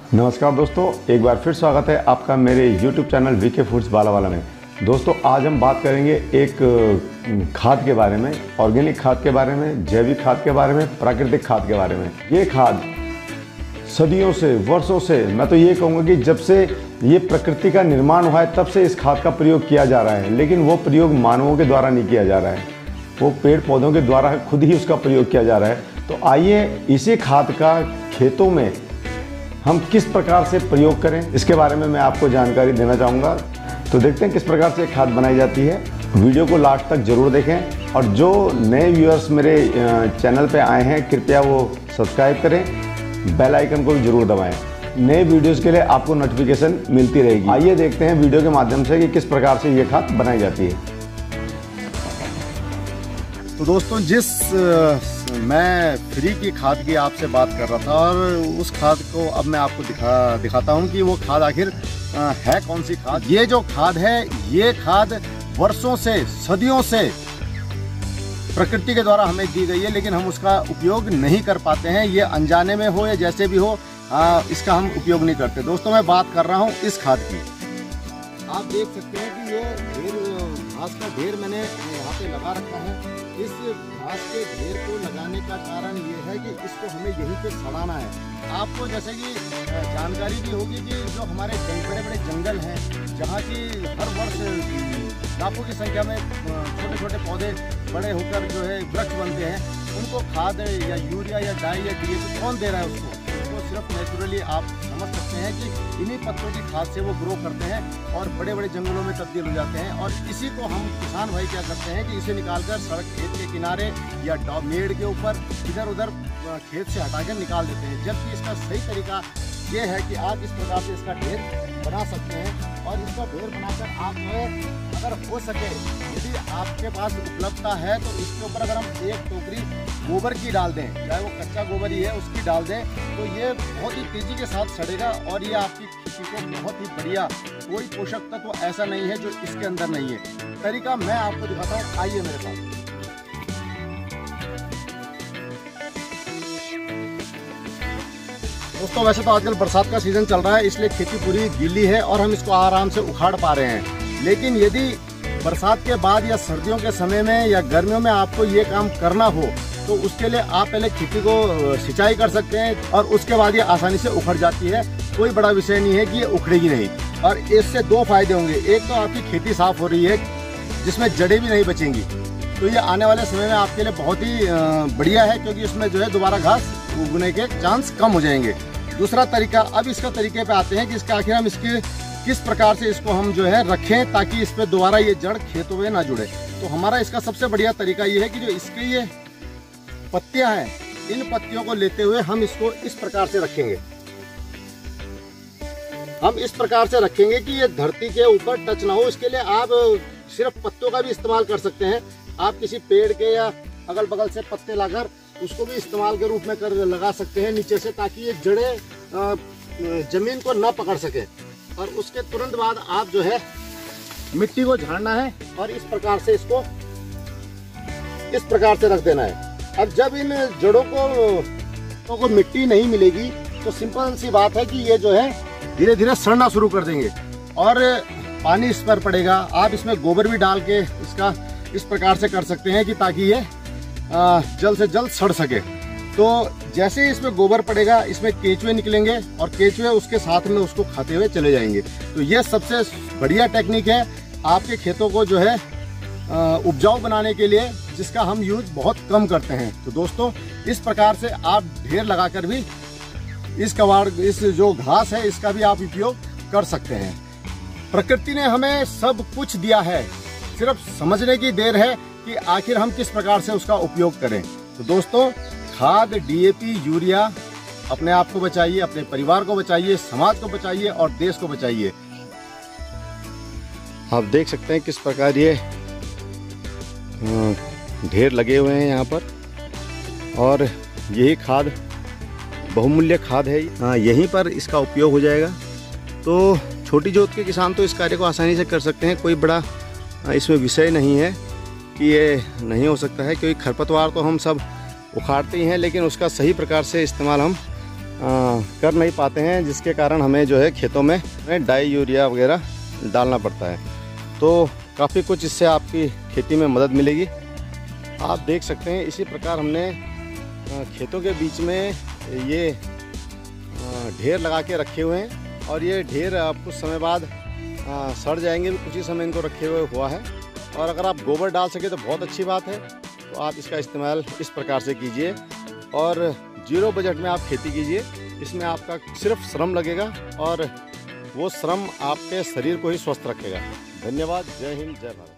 नमस्कार दोस्तों, एक बार फिर स्वागत है आपका मेरे YouTube channel VK foods Balawala में। दोस्तों, आज हम बात करेंगे एक खाद के बारे में, ऑर्गेनिक खाद के बारे में, जैविक खाद के बारे में, प्राकृतिक खाद के बारे में। ये खाद सदियों से, वर्षों से, मैं तो ये कहूँगा कि जब से ये प्रकृति का निर्माण हुआ है तब से इस खाद का प्रयोग किया जा रहा है, लेकिन वो प्रयोग मानवों के द्वारा नहीं किया जा रहा है, वो पेड़ पौधों के द्वारा खुद ही उसका प्रयोग किया जा रहा है। तो आइए इसी खाद का खेतों में हम किस प्रकार से प्रयोग करें, इसके बारे में मैं आपको जानकारी देना चाहूँगा। तो देखते हैं किस प्रकार से खाद बनाई जाती है। वीडियो को लास्ट तक जरूर देखें और जो नए व्यूअर्स मेरे चैनल पे आए हैं कृपया वो सब्सक्राइब करें, बेल आइकन को भी जरूर दबाएं। नए वीडियोस के लिए आपको नोटिफिकेशन मिलती रहेगी। आइए देखते हैं वीडियो के माध्यम से कि किस प्रकार से ये खाद बनाई जाती है। तो दोस्तों, मैं फ्री की खाद की आपसे बात कर रहा था और उस खाद को अब मैं आपको दिखाता हूँ कि वो खाद आखिर है कौन सी खाद। ये जो खाद है, ये खाद वर्षों से, सदियों से प्रकृति के द्वारा हमें दी गई है, लेकिन हम उसका उपयोग नहीं कर पाते हैं। ये अनजाने में हो या जैसे भी हो, इसका हम उपयोग नहीं करते। दोस्तों, मैं बात कर रहा हूँ इस खाद की। आप देख सकते हैं कि ये घास का ढेर मैंने यहाँ पे लगा रखा है। इस घास के ढेर को लगाने का कारण ये है कि इसको हमें यहीं पे सड़ाना है। आपको जैसे कि जानकारी भी होगी कि जो हमारे बड़े बड़े जंगल हैं, जहाँ की हर वर्ष लाखों की संख्या में छोटे छोटे पौधे बड़े होकर जो है वृक्ष बनते हैं, उनको खाद या यूरिया या डाई या डीएपी कौन दे रहा है उसको? सिर्फ नेचुरली आप समझ सकते हैं कि इन्हीं पत्तों की खाद से वो ग्रो करते हैं और बड़े बड़े जंगलों में तब्दील हो जाते हैं। और इसी को हम किसान भाई क्या करते हैं कि इसे निकालकर सड़क, खेत के किनारे या मेड़ के ऊपर इधर उधर खेत से हटाकर निकाल देते हैं। जबकि इसका सही तरीका ये है कि आप इस प्रकार से इसका ढेर बना सकते हैं और इसका ढेर बनाकर आप अगर हो सके, यदि आपके पास उपलब्धता है, तो इसके ऊपर अगर हम एक टोकरी गोबर की डाल दें, चाहे वो कच्चा गोबर ही है, उसकी डाल दें, तो ये बहुत ही तेज़ी के साथ सड़ेगा और ये आपकी खेती को बहुत ही बढ़िया, कोई पोषक तत्व तो ऐसा नहीं है जो इसके अंदर नहीं है। तरीका मैं आपको दिखाता हूँ, आइए मेरे साथ। दोस्तों, वैसे तो आजकल बरसात का सीजन चल रहा है, इसलिए खेती पूरी गीली है और हम इसको आराम से उखाड़ पा रहे हैं। लेकिन यदि बरसात के बाद या सर्दियों के समय में या गर्मियों में आपको ये काम करना हो, तो उसके लिए आप पहले खेती को सिंचाई कर सकते हैं और उसके बाद ये आसानी से उखड़ जाती है। कोई बड़ा विषय नहीं है कि ये उखड़ेगी नहीं। और इससे दो फायदे होंगे। एक तो आपकी खेती साफ हो रही है, जिसमें जड़ें भी नहीं बचेंगी, तो ये आने वाले समय में आपके लिए बहुत ही बढ़िया है, क्योंकि इसमें जो है दोबारा घास उगने के चांस कम हो जाएंगे। दूसरा तरीका, अब इसका तरीके पे आते हैं कि इसका आखिर हम इसके किस प्रकार से इसको हम जो है रखें ताकि इस पर दोबारा ये जड़ खेतों में ना जुड़े। तो हमारा इसका सबसे बढ़िया तरीका ये है कि जो इसके ये पत्तियां हैं, इन पत्तियों को लेते हुए हम इसको इस प्रकार से रखेंगे। हम इस प्रकार से रखेंगे कि ये धरती के ऊपर टच ना हो। इसके लिए आप सिर्फ पत्तों का भी इस्तेमाल कर सकते हैं। आप किसी पेड़ के या अगल बगल से पत्ते लाकर उसको भी इस्तेमाल के रूप में कर लगा सकते हैं नीचे से, ताकि ये जड़ें जमीन को न पकड़ सके। और उसके तुरंत बाद आप जो है मिट्टी को झाड़ना है और इस प्रकार से इसको इस प्रकार से रख देना है। अब जब इन जड़ों को मिट्टी नहीं मिलेगी, तो सिंपल सी बात है कि ये जो है धीरे धीरे सड़ना शुरू कर देंगे और पानी इस पर पड़ेगा। आप इसमें गोबर भी डाल के इसका इस प्रकार से कर सकते हैं कि ताकि ये जल्द से जल्द सड़ सके। तो जैसे ही इसमें गोबर पड़ेगा, इसमें केंचुए निकलेंगे और केंचुए उसके साथ में उसको खाते हुए चले जाएंगे। तो ये सबसे बढ़िया टेक्निक है आपके खेतों को जो है उपजाऊ बनाने के लिए, जिसका हम यूज बहुत कम करते हैं। तो दोस्तों, इस प्रकार से आप ढेर लगाकर भी इस जो घास है इसका भी आप उपयोग कर सकते हैं। प्रकृति ने हमें सब कुछ दिया है, सिर्फ समझने की देर है कि आखिर हम किस प्रकार से उसका उपयोग करें। तो दोस्तों, खाद, डीएपी, यूरिया, अपने आप को बचाइए, अपने परिवार को बचाइए, समाज को बचाइए और देश को बचाइए। आप देख सकते हैं किस प्रकार ये ढेर लगे हुए हैं यहाँ पर, और यही खाद बहुमूल्य खाद है। यहीं पर इसका उपयोग हो जाएगा। तो छोटी जोत के किसान तो इस कार्य को आसानी से कर सकते हैं। कोई बड़ा इसमें विषय नहीं है कि ये नहीं हो सकता है, क्योंकि खरपतवार तो हम सब उखाड़ते ही हैं, लेकिन उसका सही प्रकार से इस्तेमाल हम कर नहीं पाते हैं, जिसके कारण हमें जो है खेतों में डाई यूरिया वगैरह डालना पड़ता है। तो काफ़ी कुछ इससे आपकी खेती में मदद मिलेगी। आप देख सकते हैं इसी प्रकार हमने खेतों के बीच में ये ढेर लगा के रखे हुए हैं और ये ढेर कुछ समय बाद सड़ जाएंगे, कुछ ही समय इनको रखे हुए हुआ है। और अगर आप गोबर डाल सके तो बहुत अच्छी बात है। तो आप इसका इस्तेमाल इस प्रकार से कीजिए और 0 बजट में आप खेती कीजिए। इसमें आपका सिर्फ श्रम लगेगा और वो श्रम आपके शरीर को ही स्वस्थ रखेगा। धन्यवाद। जय हिंद, जय भारत।